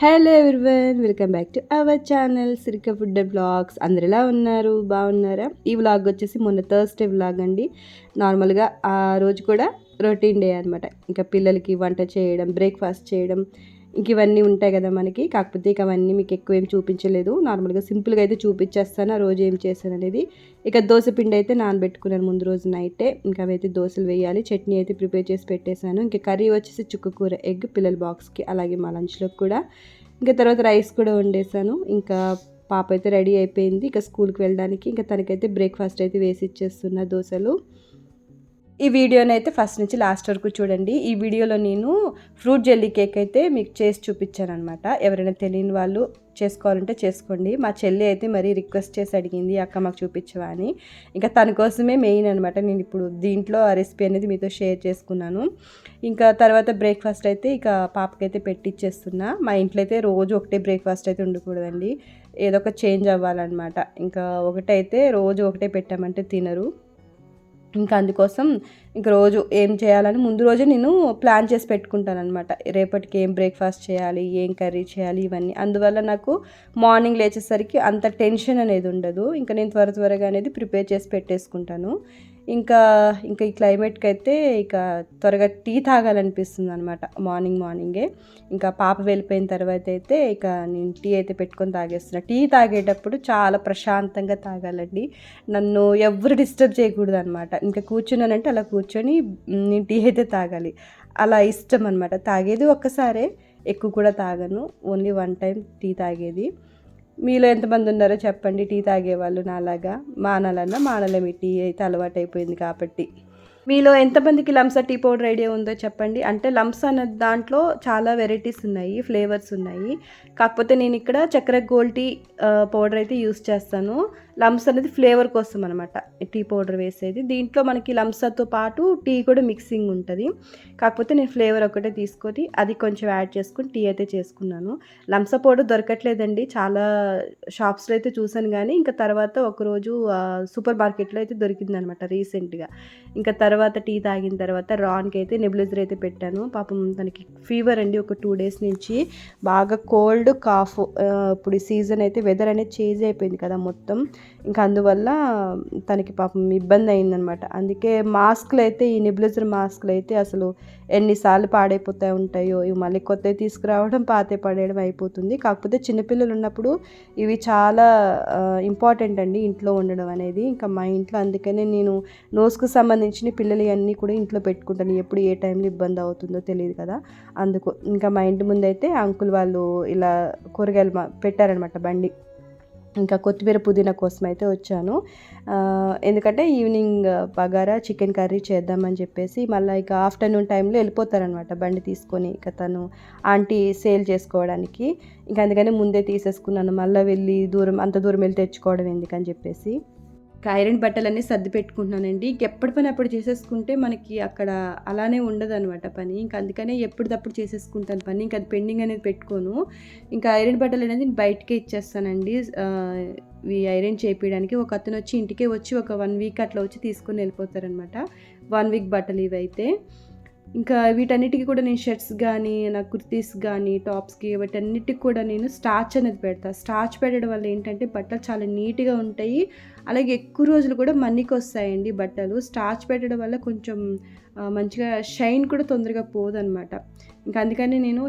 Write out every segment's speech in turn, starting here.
Hello everyone, welcome back to our channel Sirika food and blogs. అందరు ఎలా ఉన్నారు? బాగున్నారా? ఈ వ్లాగ్ వచ్చేసి మొన్న థర్స్డే వ్లాగ్ అండి. నార్మల్గా ఆ రోజు కూడా రొటీన్ డే అనమాట. ఇంకా పిల్లలకి వంట చేయడం, బ్రేక్ఫాస్ట్ చేయడం, ఇంక ఇవన్నీ ఉంటాయి కదా మనకి. కాకపోతే ఇక అవన్నీ మీకు ఎక్కువ ఏం చూపించలేదు. నార్మల్గా సింపుల్గా అయితే చూపించేస్తాను ఆ రోజు ఏం చేశాను అనేది. ఇక దోశ పిండి అయితే నానబెట్టుకున్నాను ముందు రోజు నైటే. ఇంకా అవైతే దోశలు వేయాలి. చట్నీ అయితే ప్రిపేర్ చేసి పెట్టేశాను. ఇంకా కర్రీ వచ్చేసి చుక్కకూర ఎగ్ పిల్లల బాక్స్కి, అలాగే మా లంచ్లోకి కూడా. ఇంకా తర్వాత రైస్ కూడా వండేసాను. ఇంకా పాప అయితే రెడీ అయిపోయింది ఇక స్కూల్కి వెళ్ళడానికి. ఇంకా తనకైతే బ్రేక్ఫాస్ట్ అయితే వేసి ఇచ్చేస్తున్నా దోశలు. ఈ వీడియోని అయితే ఫస్ట్ నుంచి లాస్ట్ వరకు చూడండి. ఈ వీడియోలో నేను ఫ్రూట్ జెల్లీ కేక్ అయితే మీకు చేసి చూపించాను అనమాట. ఎవరైనా తెలియని వాళ్ళు చేసుకోవాలంటే చేసుకోండి. మా చెల్లి అయితే మరీ రిక్వెస్ట్ చేసి అడిగింది, అక్క మాకు చూపించవా అని. ఇంకా తన కోసమే మెయిన్ అనమాట. నేను ఇప్పుడు దీంట్లో ఆ రెసిపీ అనేది మీతో షేర్ చేసుకున్నాను. ఇంకా తర్వాత బ్రేక్ఫాస్ట్ అయితే ఇక పాపకైతే పెట్టిచ్చేస్తున్నా. మా ఇంట్లో అయితే రోజు ఒకటే బ్రేక్ఫాస్ట్ అయితే ఉండకూడదండి, ఏదో ఒక చేంజ్ అవ్వాలన్నమాట. ఇంకా ఒకటైతే రోజు ఒకటే పెట్టామంటే తినరు. ఇంకా అందుకోసం ఇంక రోజు ఏం చేయాలని ముందు రోజే నేను ప్లాన్ చేసి పెట్టుకుంటాను అనమాట. రేపటికి ఏం బ్రేక్ఫాస్ట్ చేయాలి, ఏం కర్రీ చేయాలి, ఇవన్నీ. అందువల్ల నాకు మార్నింగ్ లేచేసరికి అంత టెన్షన్ అనేది ఉండదు. ఇంకా నేను త్వరగా అనేది ప్రిపేర్ చేసి పెట్టేసుకుంటాను. ఇంకా ఇంకా ఈ క్లైమేట్కి అయితే ఇక త్వరగా టీ తాగాలనిపిస్తుంది అనమాట మార్నింగే. ఇంకా పాప వెళ్ళిపోయిన తర్వాత అయితే ఇక నేను టీ అయితే పెట్టుకొని తాగేస్తున్నా. టీ తాగేటప్పుడు చాలా ప్రశాంతంగా తాగాలండి. నన్ను ఎవరు డిస్టర్బ్ చేయకూడదు అనమాట. ఇంకా కూర్చున్నానంటే అలా కూర్చొని నేను టీ అయితే తాగాలి, అలా ఇష్టం అనమాట. తాగేది ఒక్కసారే, ఎక్కువ కూడా తాగను. ఓన్లీ వన్ టైం టీ తాగేది. మీలో ఎంతమంది ఉన్నారో చెప్పండి టీ తాగేవాళ్ళు నాలాగా. మానలేము, ఈ టీ అయితే అలవాటు అయిపోయింది కాబట్టి. మీలో ఎంతమందికి లంసా టీ పౌడర్ ఐడియా ఉందో చెప్పండి. అంటే లంసా అనే దాంట్లో చాలా వెరైటీస్ ఉన్నాయి, ఫ్లేవర్స్ ఉన్నాయి. కాకపోతే నేను ఇక్కడ చక్కెర గోల్డ్ టీ పౌడర్ అయితే యూస్ చేస్తాను. లంసా అనేది ఫ్లేవర్ కోసం అనమాట టీ పౌడర్ వేసేది. దీంట్లో మనకి లంసాతో పాటు టీ కూడా మిక్సింగ్ ఉంటుంది. కాకపోతే నేను ఫ్లేవర్ ఒకటే తీసుకొని అది కొంచెం యాడ్ చేసుకొని టీ అయితే చేసుకున్నాను. లంసా పౌడర్ దొరకట్లేదండి, చాలా షాప్స్లో అయితే చూసాను. కానీ ఇంకా తర్వాత ఒకరోజు సూపర్ మార్కెట్లో అయితే దొరికిందనమాట రీసెంట్గా. ఇంకా తర్వాత టీ తాగిన తర్వాత రాన్కి అయితే నెబులైజర్ అయితే పెట్టాను. పాపం తనకి ఫీవర్ అండి, ఒక 2 days నుంచి బాగా కోల్డ్ కాఫ్. ఇప్పుడు ఈ సీజన్ అయితే వెదర్ అనేది చేంజ్ అయిపోయింది కదా మొత్తం. ఇంకా అందువల్ల తనకి పాపం ఇబ్బంది అయిందనమాట. అందుకే మాస్క్లు అయితే, ఈ నెబులైజర్ మాస్క్లు అయితే అసలు ఎన్నిసార్లు పాడైపోతూ ఉంటాయో. ఇవి మళ్ళీ కొత్తవి తీసుకురావడం, పాతే పడేయడం అయిపోతుంది. కాకపోతే చిన్నపిల్లలు ఉన్నప్పుడు ఇవి చాలా ఇంపార్టెంట్ అండి ఇంట్లో ఉండడం అనేది. ఇంకా మా ఇంట్లో అందుకనే నేను నోస్కు సంబంధించిన పిల్లలు అన్నీ కూడా ఇంట్లో పెట్టుకుంటాను. ఎప్పుడు ఏ టైంలో ఇబ్బంది అవుతుందో తెలియదు కదా, అందుకు. ఇంకా మా ఇంటి ముందైతే అంకుల్ వాళ్ళు ఇలా కూరగాయలు పెట్టారనమాట బండి. ఇంకా కొత్తిమీర పుదీనా కోసం అయితే వచ్చాను. ఎందుకంటే ఈవినింగ్ బగారా చికెన్ కర్రీ చేద్దామని చెప్పేసి. మళ్ళీ ఇక ఆఫ్టర్నూన్ టైంలో వెళ్ళిపోతారనమాట బండి తీసుకొని, ఇక తను ఆంటీ సేల్ చేసుకోవడానికి. ఇంకా అందుకని ముందే తీసేసుకున్నాను. మళ్ళీ వెళ్ళి అంత దూరం వెళ్ళి తెచ్చుకోవడం ఎందుకని చెప్పేసి. ఐరన్ బట్టలన్నీ సర్ది పెట్టుకుంటున్నానండి. ఎప్పటి పని అప్పుడు చేసేసుకుంటే మనకి అక్కడ అలానే ఉండదు అనమాట పని. ఇంకా అందుకనే ఎప్పటిదప్పుడు చేసేసుకుంటాను పని. ఇంకా అది పెండింగ్ అనేది పెట్టుకోను. ఇంకా ఐరన్ బట్టలు అనేది బయటకే ఇచ్చేస్తానండి. ఇవి ఐరన్ చేయించడానికి ఒక అతను వచ్చి ఇంటికే వచ్చి ఒక 1 week అట్లా వచ్చి తీసుకొని వెళ్ళిపోతారనమాట. 1 week బట్టలు ఇవైతే. ఇంకా వీటన్నిటికీ కూడా నేను షర్ట్స్ కానీ, నా కుర్తీస్ కానీ, టాప్స్కి, వీటన్నిటికి కూడా నేను స్టార్చ్ అనేది పెడతాను. స్టార్చ్ పెట్టడం వల్ల ఏంటంటే బట్టలు చాలా నీట్గా ఉంటాయి, అలాగే ఎక్కువ రోజులు కూడా మన్నికి వస్తాయండి బట్టలు. స్టార్చ్ పెట్టడం వల్ల కొంచెం మంచిగా షైన్ కూడా తొందరగా పోదనమాట. ఇంకా అందుకని నేను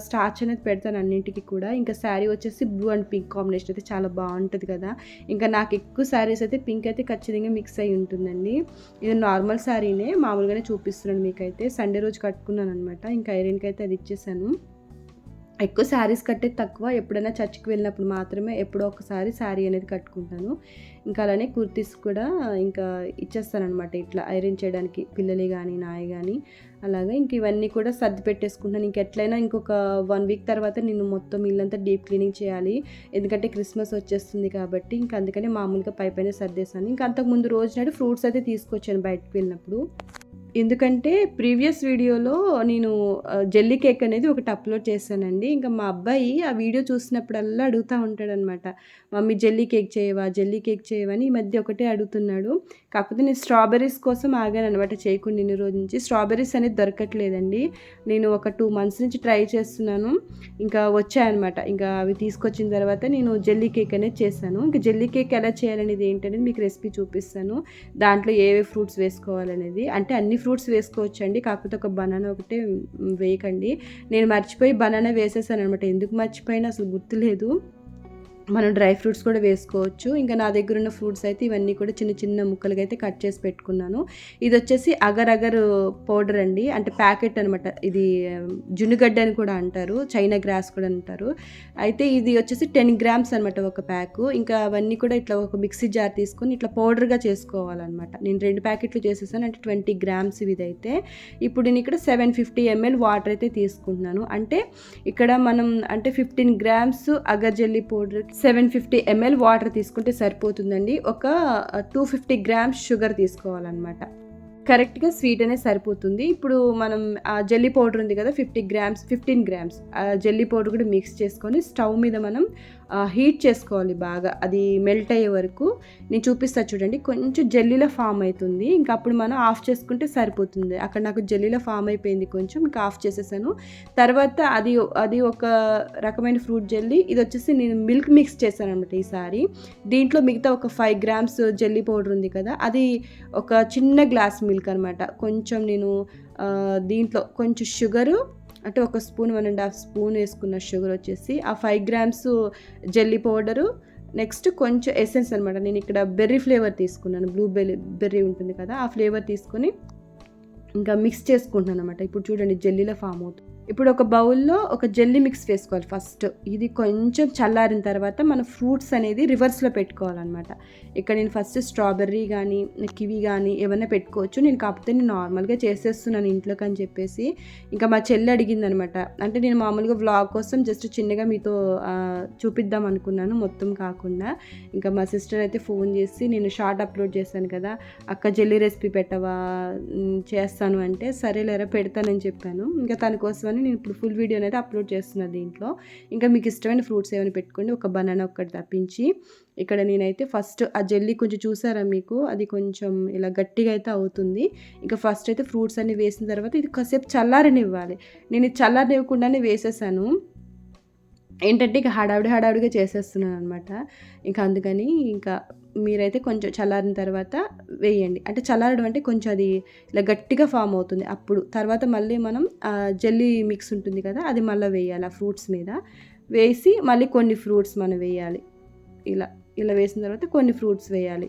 స్టార్చ్ అనేది పెడతాను అన్నింటికి కూడా. ఇంకా శారీ వచ్చేసి బ్లూ అండ్ పింక్ కాంబినేషన్ అయితే చాలా బాగుంటుంది కదా. ఇంకా నాకు ఎక్కువ శారీస్ అయితే పింక్ అయితే ఖచ్చితంగా మిక్స్ అయి ఉంటుందండి. ఇది నార్మల్ శారీనే, మామూలుగానే చూపిస్తున్నాను మీకైతే. సండే రోజు కట్టుకున్నాను అనమాట. ఇంకా ఐరన్కి అయితే అది ఇచ్చేసాను. ఎక్కువ శారీస్ కట్టేది తక్కువ, ఎప్పుడైనా చర్చికి వెళ్ళినప్పుడు మాత్రమే ఎప్పుడో ఒకసారి శారీ అనేది కట్టుకుంటాను. ఇంకా అలానే కుర్తీస్ కూడా ఇంకా ఇచ్చేస్తానమాట ఇట్లా ఐరన్ చేయడానికి, పిల్లలే కానీ నాయి కానీ. అలాగా ఇంక ఇవన్నీ కూడా సర్ది పెట్టేసుకుంటాను. ఇంకెట్లయినా ఇంకొక 1 week తర్వాత నేను మొత్తం ఇల్లంతా డీప్ క్లీనింగ్ చేయాలి. ఎందుకంటే క్రిస్మస్ వచ్చేస్తుంది కాబట్టి. ఇంకా అందుకని మామూలుగా పైన సర్దేశాను. ఇంకా అంతకుముందు రోజు నాడు ఫ్రూట్స్ అయితే తీసుకొచ్చాను బయటకు వెళ్ళినప్పుడు. ఎందుకంటే ప్రీవియస్ వీడియోలో నేను జెల్లీ కేక్ అనేది ఒకటి అప్లోడ్ చేశానండి. ఇంకా మా అబ్బాయి ఆ వీడియో చూసినప్పుడల్లా అడుగుతా ఉంటాడనమాట. మమ్మీ జెల్లీ కేక్ చేయవా? జెల్లీ కేక్ చేయవా? అని ఈ మధ్య ఒకటే అడుగుతున్నాడు. కాకపోతే నేను స్ట్రాబెర్రీస్ కోసం ఆగాననమాట చేయకుండా ఇన్ని రోజుల నుంచి. స్ట్రాబెర్రీస్ అనేది దొరకట్లేదండి. నేను ఒక 2 మంత్స్ నుంచి ట్రై చేస్తున్నాను. ఇంకా వచ్చాయన్నమాట. ఇంకా అవి తీసుకొచ్చిన తర్వాత నేను జెల్లీ కేక్ అనేది చేశాను. ఇంకా జెల్లీ కేక్ ఎలా చేయాలనేది ఏంటనేది మీకు రెసిపీ చూపిస్తాను. దాంట్లో ఏవే ఫ్రూట్స్ వేసుకోవాలనేది. అంటే అన్ని ఫ్రూట్స్ వేసుకోవచ్చండి. కాకపోతే ఒక బనానా ఒకటే వేయకండి. నేను మర్చిపోయి బనానా వేసేసాననమాట. ఎందుకు మర్చిపోయినా అసలు గుర్తులేదు. మనం డ్రై ఫ్రూట్స్ కూడా వేసుకోవచ్చు. ఇంకా నా దగ్గర ఉన్న ఫ్రూట్స్ అయితే ఇవన్నీ కూడా చిన్న చిన్న ముక్కలుగా అయితే కట్ చేసి పెట్టుకున్నాను. ఇది వచ్చేసి అగర్ అగర్ పౌడర్ అండి. అంటే ప్యాకెట్ అనమాట. ఇది జున్నుగడ్డ అని కూడా అంటారు, చైనా గ్రాస్ కూడా అంటారు. అయితే ఇది వచ్చేసి 10 గ్రామ్స్ అనమాట ఒక ప్యాకు. ఇంకా అవన్నీ కూడా ఇట్లా ఒక మిక్సీ జార్ తీసుకొని ఇట్లా పౌడర్గా చేసుకోవాలన్నమాట. నేను 2 ప్యాకెట్లు చేసేసాను. అంటే 20 గ్రామ్స్ ఇదైతే. ఇప్పుడు నేను ఇక్కడ 750 ml వాటర్ అయితే తీసుకుంటున్నాను. అంటే ఇక్కడ మనం అంటే 15 grams agar jelly powder 750 ml water తీసుకుంటే సరిపోతుందండి. ఒక 250 గ్రామ్స్ షుగర్ తీసుకోవాలన్నమాట. కరెక్ట్గా స్వీట్ అనేది సరిపోతుంది. ఇప్పుడు మనం ఆ జెల్లీ పౌడర్ ఉంది కదా 15 గ్రామ్స్ జెల్లీ పౌడర్ కూడా మిక్స్ చేసుకొని స్టవ్ మీద మనం హీట్ చేసుకోవాలి బాగా. అది మెల్ట్ అయ్యే వరకు నేను చూపిస్తా చూడండి. కొంచెం జెల్లీలో ఫామ్ అవుతుంది. ఇంకా అప్పుడు మనం ఆఫ్ చేసుకుంటే సరిపోతుంది. అక్కడ నాకు జెల్లీలో ఫామ్ అయిపోయింది కొంచెం. ఇంకా ఆఫ్ చేసేసాను. తర్వాత అది ఒక రకమైన ఫ్రూట్ జెల్లీ. ఇది వచ్చేసి నేను మిల్క్ మిక్స్ చేశాను అనమాట ఈసారి. దీంట్లో మిగతా ఒక 5 గ్రామ్స్ జెల్లీ పౌడర్ ఉంది కదా, అది ఒక చిన్న గ్లాస్ మిల్క్ అనమాట. కొంచెం నేను దీంట్లో కొంచెం షుగరు అంటే ఒక స్పూన్ 1.5 స్పూన్ వేసుకున్న షుగర్ వచ్చేసి ఆ 5 గ్రామ్స్ జెల్లీ పౌడరు, నెక్స్ట్ కొంచెం ఎసెన్స్ అనమాట. నేను ఇక్కడ బెర్రీ ఫ్లేవర్ తీసుకున్నాను. బెర్రీ ఉంటుంది కదా, ఆ ఫ్లేవర్ తీసుకొని ఇంకా మిక్స్ చేసుకుంటున్నాను అనమాట. ఇప్పుడు చూడండి జెల్లీలో ఫామ్ అవుతుంది. ఇప్పుడు ఒక బౌల్లో ఒక జెల్లీ మిక్స్ వేసుకోవాలి ఫస్ట్. ఇది కొంచెం చల్లారిన తర్వాత మన ఫ్రూట్స్ అనేది రివర్స్లో పెట్టుకోవాలన్నమాట. ఇక్కడ నేను ఫస్ట్ స్ట్రాబెర్రీ కానీ కివి కానీ ఏమైనా పెట్టుకోవచ్చు. నేను కాకపోతే నేను నార్మల్గా చేసేస్తున్నాను ఇంట్లోకి అని చెప్పేసి. ఇంకా మా చెల్లి అడిగింది అనమాట. అంటే నేను మామూలుగా వ్లాగ్ కోసం జస్ట్ చిన్నగా మీతో చూపిద్దాం అనుకున్నాను, మొత్తం కాకుండా. ఇంకా మా సిస్టర్ అయితే ఫోన్ చేసి, నేను షార్ట్ అప్లోడ్ చేశాను కదా, అక్క జెల్లీ రెసిపీ పెట్టవా, చేస్తాను అంటే సరేలేరా పెడతానని చెప్పాను. ఇంకా తన కోసం నేను ఇప్పుడు ఫుల్ వీడియో అనేది అప్లోడ్ చేస్తున్నాను దీంట్లో. ఇంకా మీకు ఇష్టమైన ఫ్రూట్స్ ఏమైనా పెట్టుకోండి. ఒక బనానా ఒక్కటి తప్పించి. ఇక్కడ నేనైతే ఫస్ట్ ఆ జెల్లీ కొంచెం చూసారా మీకు, అది కొంచెం ఇలా గట్టిగా అయితే అవుతుంది. ఇంకా ఫస్ట్ అయితే ఫ్రూట్స్ అన్ని వేసిన తర్వాత ఇది కాసేపు చల్లారనివ్వాలి. నేను ఇది చల్లారనివ్వకుండానే వేసేసాను. ఏంటంటే ఇక హడావిడిగా చేసేస్తున్నాను అనమాట. ఇంకా అందుకని ఇంకా మీరైతే కొంచెం చల్లారిన తర్వాత వేయండి. అంటే చల్లారడం అంటే కొంచెం అది ఇలా గట్టిగా ఫామ్ అవుతుంది. అప్పుడు తర్వాత మళ్ళీ మనం జెల్లీ మిక్స్ ఉంటుంది కదా, అది మళ్ళీ వేయాలి ఆ ఫ్రూట్స్ మీద. వేసి మళ్ళీ కొన్ని ఫ్రూట్స్ మనం వేయాలి. ఇలా వేసిన తర్వాత కొన్ని ఫ్రూట్స్ వేయాలి.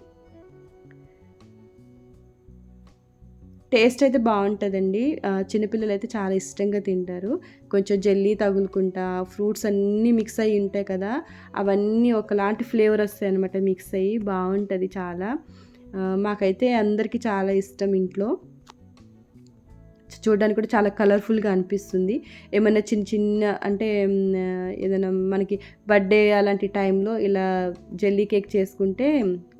టేస్ట్ అయితే బాగుంటుందండి. చిన్నపిల్లలు అయితే చాలా ఇష్టంగా తింటారు. కొంచెం జెల్లీ తగులుకుంటా ఫ్రూట్స్ అన్నీ మిక్స్ అయ్యి ఉంటాయి కదా, అవన్నీ ఒకలాంటి ఫ్లేవర్ వస్తాయి అనమాట మిక్స్ అయ్యి. బాగుంటుంది చాలా. మాకైతే అందరికీ చాలా ఇష్టం ఇంట్లో. చూడడానికి కూడా చాలా కలర్ఫుల్గా అనిపిస్తుంది. ఏమైనా చిన్న అంటే ఏదైనా మనకి బర్త్డే అలాంటి టైంలో ఇలా జెల్లీ కేక్ చేసుకుంటే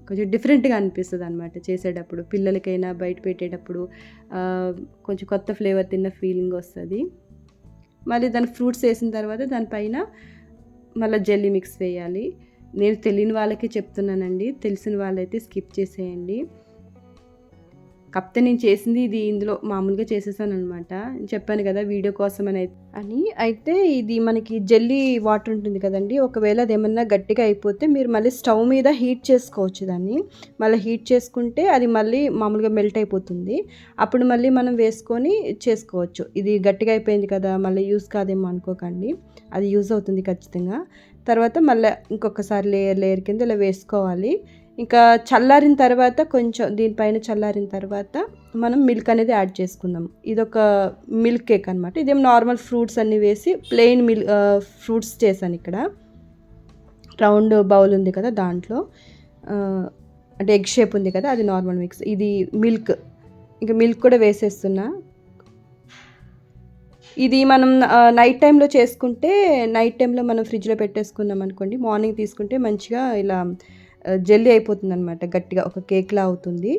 కొంచెం డిఫరెంట్గా అనిపిస్తుంది అనమాట చేసేటప్పుడు. పిల్లలకైనా బయట పెట్టేటప్పుడు కొంచెం కొత్త ఫ్లేవర్ తిన్న ఫీలింగ్ వస్తుంది. మళ్ళీ దాని ఫ్రూట్స్ వేసిన తర్వాత దానిపైన మళ్ళీ జెల్లీ మిక్స్ వేయాలి. నేను తెలియని వాళ్ళకి చెప్తున్నానండి, తెలిసిన వాళ్ళైతే స్కిప్ చేసేయండి. కాకపోతే నేను చేసింది ఇది ఇందులో మామూలుగా చేసేసాను అనమాట. చెప్పాను కదా వీడియో కోసం అయితే ఇది మనకి జెల్లీ వాటర్ ఉంటుంది కదండి, ఒకవేళ అది ఏమన్నా గట్టిగా అయిపోతే మీరు మళ్ళీ స్టవ్ మీద హీట్ చేసుకోవచ్చు. దాన్ని మళ్ళీ హీట్ చేసుకుంటే అది మళ్ళీ మామూలుగా మెల్ట్ అయిపోతుంది. అప్పుడు మళ్ళీ మనం వేసుకొని చేసుకోవచ్చు. ఇది గట్టిగా అయిపోయింది కదా మళ్ళీ యూజ్ కాదేమో అనుకోకండి, అది యూజ్ అవుతుంది ఖచ్చితంగా. తర్వాత మళ్ళీ ఇంకొకసారి లేయర్ కింద ఇలా వేసుకోవాలి. ఇంకా చల్లారిన తర్వాత కొంచెం దీనిపైన చల్లారిన తర్వాత మనం మిల్క్ అనేది యాడ్ చేసుకుందాం. ఇదొక మిల్క్ కేక్ అనమాట. ఇదేం నార్మల్ ఫ్రూట్స్ అన్నీ వేసి ప్లెయిన్ ఫ్రూట్స్ చేశాను. ఇక్కడ రౌండ్ బౌల్ ఉంది కదా, దాంట్లో అంటే ఎగ్ షేప్ ఉంది కదా, అది నార్మల్ మిక్స్. ఇది మిల్క్, ఇంకా మిల్క్ కూడా వేసేస్తున్నా. ఇది మనం నైట్ టైంలో చేసుకుంటే, నైట్ టైంలో మనం ఫ్రిడ్జ్లో పెట్టేసుకున్నాం అనుకోండి, మార్నింగ్ తీసుకుంటే మంచిగా ఇలా జెల్లీ అయిపోతుందనమాట, గట్టిగా ఒక కేక్‌లా అవుతుంది.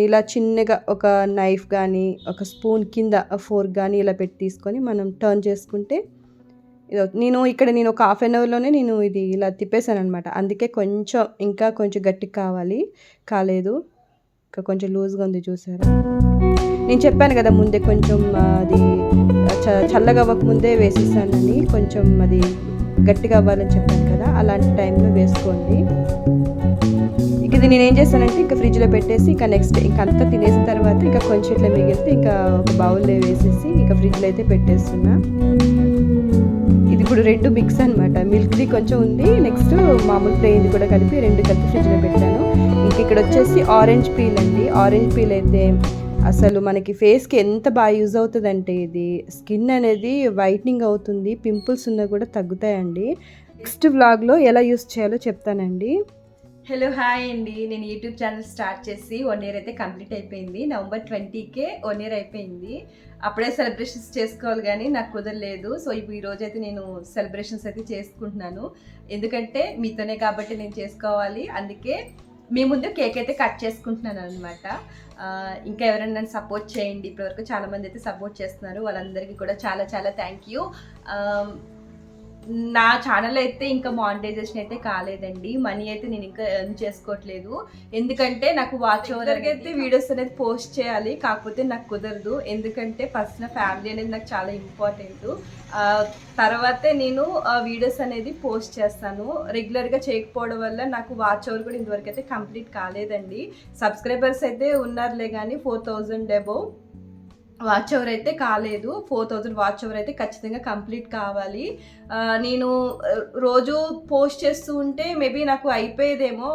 ఇలా చిన్నగా ఒక నైఫ్ గానీ, ఒక స్పూన్ కింద ఫోర్క్ గానీ ఇలా పెట్టి తీసుకొని మనం టర్న్ చేసుకుంటే నేను ఒక హాఫ్ అన్ అవర్‌లోనే ఇది ఇలా తిప్పేసాననమాట. అందుకే ఇంకా కొంచెం గట్టిగా కాలేదు. ఇంకా కొంచెం లూజ్‌గా ఉంది చూసారా? నేను చెప్పాను కదా ముందే కొంచెం అది చల్లగా అవ్వకముందే వేసేసానని, కొంచెం అది గట్టిగా అవ్వాలని చెప్పాను కదా, అలాంటి టైంలో వేసుకోండి. ఇది నేనేం చేశానంటే ఇంకా ఫ్రిడ్జ్‌లో పెట్టేసి ఇంకా నెక్స్ట్ డే అంతా తినేసిన తర్వాత ఇంకా కొంచెం ఇట్లా మిగిలితే ఇంకా ఒక బౌల్‌లో వేసేసి ఇంకా ఫ్రిడ్జ్‌లో అయితే పెట్టేస్తున్నా. ఇది ఇప్పుడు 2 మిక్స్ అనమాట. మిల్క్‌ది కొంచెం ఉంది, నెక్స్ట్ మామూలు ప్లెయిన్‌ది కూడా కలిపి 2 కలిపి ఫ్రిడ్జ్‌లో పెట్టాను. ఇంక ఇక్కడ వచ్చేసి ఆరెంజ్ పీల్ అండి. ఆరెంజ్ పీల్ అయితే అసలు మనకి ఫేస్‌కి ఎంత బాగా యూజ్ అవుతదంటే ఇది స్కిన్ అనేది వైట్నింగ్ అవుతుంది. పింపుల్స్ ఉన్నా కూడా తగ్గుతాయండి. నెక్స్ట్ వ్లాగ్‌లో ఎలా యూజ్ చేయాలో చెప్తానండి. హలో హాయ్ అండి. నేను యూట్యూబ్ ఛానల్ స్టార్ట్ చేసి 1 ఇయర్ అయితే కంప్లీట్ అయిపోయింది. నవంబర్ 20కే 1 ఇయర్ అయిపోయింది. అప్పుడే సెలబ్రేషన్స్ చేసుకోవాలి కానీ నాకు కుదరలేదు. సో ఈరోజు అయితే నేను సెలబ్రేషన్స్ అయితే చేసుకుంటున్నాను. ఎందుకంటే మీతోనే కాబట్టి నేను చేసుకోవాలి. అందుకే మీ ముందు కేక్ అయితే కట్ చేసుకుంటున్నాను అనమాట. ఇంకా ఎవరైనా నన్ను సపోర్ట్ చేయండి. ఇప్పటివరకు చాలామంది అయితే సపోర్ట్ చేస్తున్నారు. వాళ్ళందరికీ కూడా చాలా చాలా థ్యాంక్ యూ. నా ఛానల్ అయితే ఇంకా మానిటైజేషన్ అయితే కాలేదండి. మనీ అయితే నేను ఇంకా ఎర్న్ చేసుకోవట్లేదు. ఎందుకంటే నాకు వాచ్ ఓవర్ అయితే వీడియోస్ అనేది పోస్ట్ చేయాలి, కాకపోతే నాకు కుదరదు. ఎందుకంటే ఫస్ట్ నా ఫ్యామిలీ అనేది నాకు చాలా ఇంపార్టెంట్. తర్వాతే నేను వీడియోస్ అనేది పోస్ట్ చేస్తాను. రెగ్యులర్గా చేయకపోవడం వల్ల నాకు వాచ్ ఓవర్ కూడా ఇంతవరకు అయితే కంప్లీట్ కాలేదండి. సబ్స్క్రైబర్స్ అయితే ఉన్నారులే కానీ 4000 అబోవ్ వాచ్ ఓవర్ అయితే కాలేదు. 4000 వాచ్ ఓవర్ అయితే ఖచ్చితంగా కంప్లీట్ కావాలి. నేను రోజు పోస్ట్ చేస్తూ ఉంటే మేబీ నాకు అయిపోయేదేమో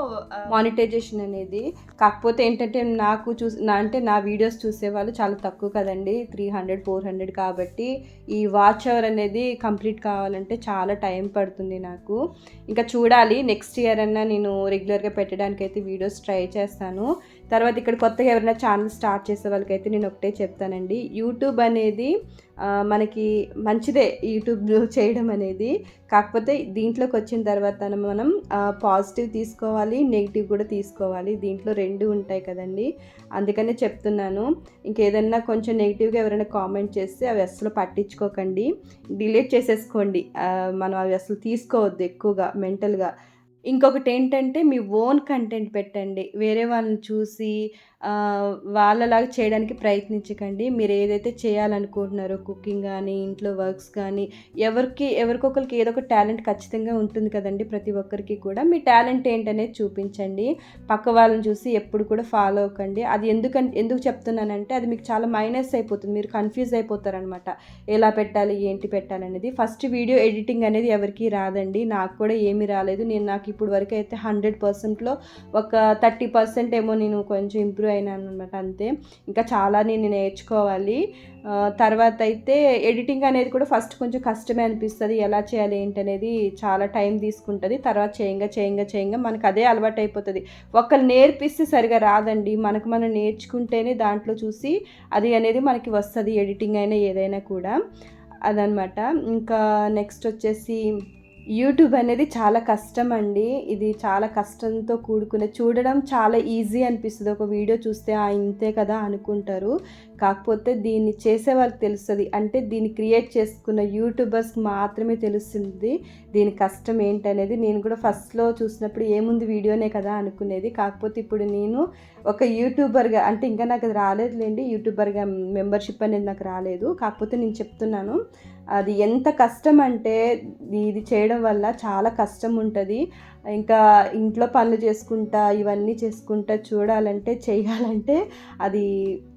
మానిటైజేషన్ అనేది. కాకపోతే ఏంటంటే నా వీడియోస్ చూసేవాళ్ళు చాలా తక్కువ కదండి, 300 400. కాబట్టి ఈ వాచ్ ఓవర్ అనేది కంప్లీట్ కావాలంటే చాలా టైం పడుతుంది నాకు. ఇంకా చూడాలి, నెక్స్ట్ ఇయర్ అన్నా నేను రెగ్యులర్గా పెట్టడానికి అయితే వీడియోస్ ట్రై చేస్తాను. తర్వాత ఇక్కడ కొత్తగా ఎవరైనా ఛానల్ స్టార్ట్ చేసే వాళ్ళకైతే నేను ఒకటే చెప్తానండి, యూట్యూబ్ అనేది మనకి మంచిదే, యూట్యూబ్ చేయడం అనేది. కాకపోతే దీంట్లోకి వచ్చిన తర్వాత మనం పాజిటివ్ తీసుకోవాలి, నెగిటివ్ కూడా తీసుకోవాలి. దీంట్లో 2 ఉంటాయి కదండి. అందుకనే చెప్తున్నాను. ఇంకేదన్నా కొంచెం నెగిటివ్గా ఎవరైనా కామెంట్ చేస్తే అవి అసలు పట్టించుకోకండి, డిలీట్ చేసేసుకోండి. మనం అవి అసలు తీసుకోవద్దు ఎక్కువగా మెంటల్గా. ఇంకొకటి ఏంటంటే మీ ఓన్ కంటెంట్ పెట్టండి. వేరే వాళ్ళని చూసి వాళ్ళలాగా చేయడానికి ప్రయత్నించకండి. మీరు ఏదైతే చేయాలనుకుంటున్నారో కుకింగ్ కానీ, ఇంట్లో వర్క్స్ కానీ, ఎవరికొకరికి ఏదో ఒక టాలెంట్ ఖచ్చితంగా ఉంటుంది కదండి ప్రతి ఒక్కరికి కూడా. మీ టాలెంట్ ఏంటనేది చూపించండి. పక్క వాళ్ళని చూసి ఎప్పుడు కూడా ఫాలో అవ్వకండి. అది ఎందుకు చెప్తున్నానంటే అది మీకు చాలా మైనస్ అయిపోతుంది. మీరు కన్ఫ్యూజ్ అయిపోతారనమాట, ఎలా పెట్టాలి ఏంటి పెట్టాలనేది. ఫస్ట్ వీడియో ఎడిటింగ్ అనేది ఎవరికి రాదండి, నాకు కూడా ఏమీ రాలేదు. నాకు ఇప్పుడు వరకు అయితే 100%లో ఒక 30% ఏమో నేను కొంచెం ఇంప్రూవ్ అయినాను అనమాట, అంతే. ఇంకా చాలా నేను నేర్చుకోవాలి. తర్వాత అయితే ఎడిటింగ్ అనేది కూడా ఫస్ట్ కొంచెం కష్టమే అనిపిస్తుంది. ఎలా చేయాలి ఏంటనేది చాలా టైం తీసుకుంటుంది. తర్వాత చేయంగా మనకు అదే అలవాటు అయిపోతుంది. ఒకళ్ళు నేర్పిస్తే సరిగా రాదండి, మనం నేర్చుకుంటేనే దాంట్లో చూసి అది అనేది మనకి వస్తుంది, ఎడిటింగ్ అయినా ఏదైనా కూడా. అదనమాట. ఇంకా నెక్స్ట్ వచ్చేసి యూట్యూబ్ అనేది చాలా కష్టం అండి. ఇది చాలా కష్టంతో చూడడం చాలా ఈజీ అనిపిస్తుంది. ఒక వీడియో చూస్తే ఇంతే కదా అనుకుంటారు. కాకపోతే దీన్ని చేసే వాళ్ళకి తెలుస్తుంది, అంటే దీన్ని క్రియేట్ చేసుకున్న యూట్యూబర్స్కి మాత్రమే తెలుస్తుంది దీని కష్టం ఏంటనేది. నేను కూడా ఫస్ట్లో చూసినప్పుడు ఏముంది వీడియోనే కదా అనుకునేది. కాకపోతే ఇప్పుడు నేను ఒక యూట్యూబర్గా, అంటే ఇంకా నాకు అది రాలేదులేండి, యూట్యూబర్గా మెంబర్షిప్ అనేది నాకు రాలేదు. కాకపోతే నేను చెప్తున్నాను అది ఎంత కష్టం అంటే ఇది చేయడం వల్ల చాలా కష్టం ఉంటుంది. ఇంకా ఇంట్లో పనులు చేసుకుంటా ఇవన్నీ చేసుకుంటా చేయాలంటే అది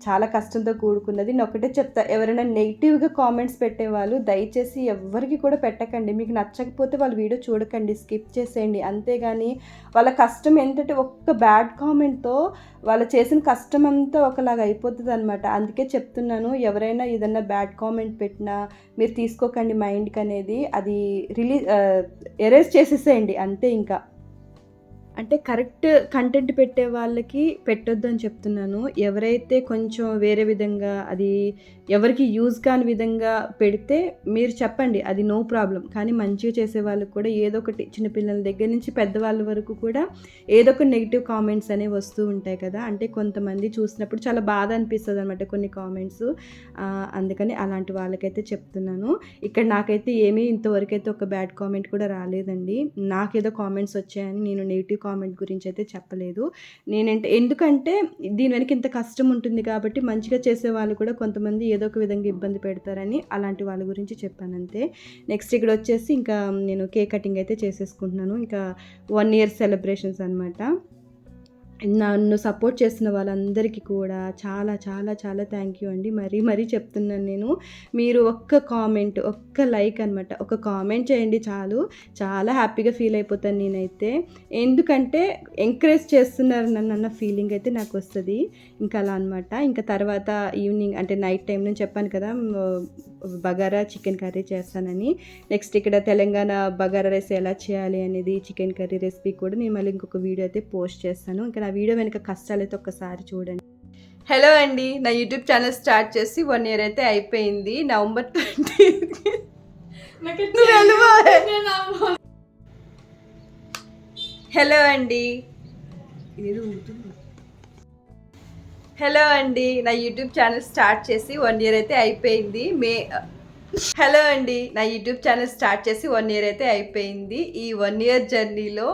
చాలా కష్టంతో కూడుకున్నది. నేను ఒకటే చెప్తా, ఎవరైనా నెగిటివ్గా కామెంట్స్ పెట్టేవాళ్ళు దయచేసి ఎవ్వరికి కూడా పెట్టకండి. మీకు నచ్చకపోతే వాళ్ళ వీడియో చూడకండి, స్కిప్ చేసేయండి. అంతేగాని వాళ్ళ కష్టం ఏంటంటే ఒక్క బ్యాడ్ కామెంట్తో వాళ్ళు చేసిన కష్టం అంతా ఒకలాగా అయిపోతుంది అనమాట. అందుకే చెప్తున్నాను, ఎవరైనా ఏదన్నా బ్యాడ్ కామెంట్ పెట్టినా మీరు తీసుకోకండి మైండ్కి అనేది, అది ఎరేజ్ చేసేసేయండి అంతే. ఇంకా అంటే కరెక్ట్ కంటెంట్ పెట్టే వాళ్ళకి పెట్టొద్దని చెప్తున్నాను. ఎవరైతే కొంచెం వేరే విధంగా అది ఎవరికి యూజ్ కాని విధంగా పెడితే మీరు చెప్పండి. అది నో ప్రాబ్లమ్. కానీ మంచిగా చేసే వాళ్ళకి కూడా ఏదో ఒకటి చిన్న పిల్లల దగ్గర నుంచి పెద్దవాళ్ళ వరకు కూడా ఏదో ఒక నెగెటివ్ కామెంట్స్ అనేవి వస్తూ ఉంటాయి కదా! అంటే కొంతమంది చూసినప్పుడు చాలా బాధ అనిపిస్తదనమాట కొన్ని కామెంట్స్. అందుకని అలాంటి వాళ్ళకైతే చెప్తున్నాను. ఇక్కడ నాకైతే ఏమీ ఇంతవరకైతే ఒక బ్యాడ్ కామెంట్ కూడా రాలేదండి. నాకేదో కామెంట్స్ వచ్చాయని నేను నెగెటివ్ కామెంట్ గురించి అయితే చెప్పలేదు. ఎందుకంటే దీని వెనక ఇంత కష్టం ఉంటుంది కాబట్టి మంచిగా చేసే వాళ్ళు కూడా కొంతమంది ఏదో ఒక విధంగా ఇబ్బంది పెడతారని అలాంటి వాళ్ళ గురించి చెప్పానంతే. నెక్స్ట్ ఇక్కడ వచ్చేసి ఇంకా నేను కేక్ కటింగ్ అయితే చేసేసుకుంటున్నాను. ఇంకా 1 ఇయర్ సెలబ్రేషన్స్ అనమాట. నన్ను సపోర్ట్ చేస్తున్న వాళ్ళందరికీ కూడా చాలా చాలా చాలా థ్యాంక్ యూ అండి. మరీ చెప్తున్నాను నేను. మీరు ఒక్క కామెంట్, ఒక్క లైక్ అనమాట. ఒక కామెంట్ చేయండి చాలు. చాలా హ్యాపీగా ఫీల్ అయిపోతాను నేనైతే. ఎందుకంటే ఎంకరేజ్ చేస్తున్నారు నన్నన్న ఫీలింగ్ అయితే నాకు వస్తుంది. ఇంకా అలా అనమాట. ఇంకా తర్వాత ఈవినింగ్ అంటే నైట్ టైం నేను చెప్పాను కదా బగారా చికెన్ కర్రీ చేస్తానని. నెక్స్ట్ ఇక్కడ తెలంగాణ బగారా రైస్ ఎలా చేయాలి అనేది చికెన్ కర్రీ రెసిపీ కూడా నేను మళ్ళీ ఇంకొక వీడియో అయితే పోస్ట్ చేస్తాను. ఇంకా నా వీడియో వెనుక కష్టాలు అయితే ఒక్కసారి చూడండి. హలో అండి, నా యూట్యూబ్ ఛానల్ స్టార్ట్ చేసి 1 ఇయర్ అయితే అయిపోయింది. నవంబర్ 20. హలో అండి, నా యూట్యూబ్ ఛానల్ స్టార్ట్ చేసి 1 ఇయర్ అయితే అయిపోయింది. హలో అండి, నా యూట్యూబ్ ఛానల్ స్టార్ట్ చేసి 1 ఇయర్ అయితే అయిపోయింది. ఈ 1 ఇయర్ జర్నీలో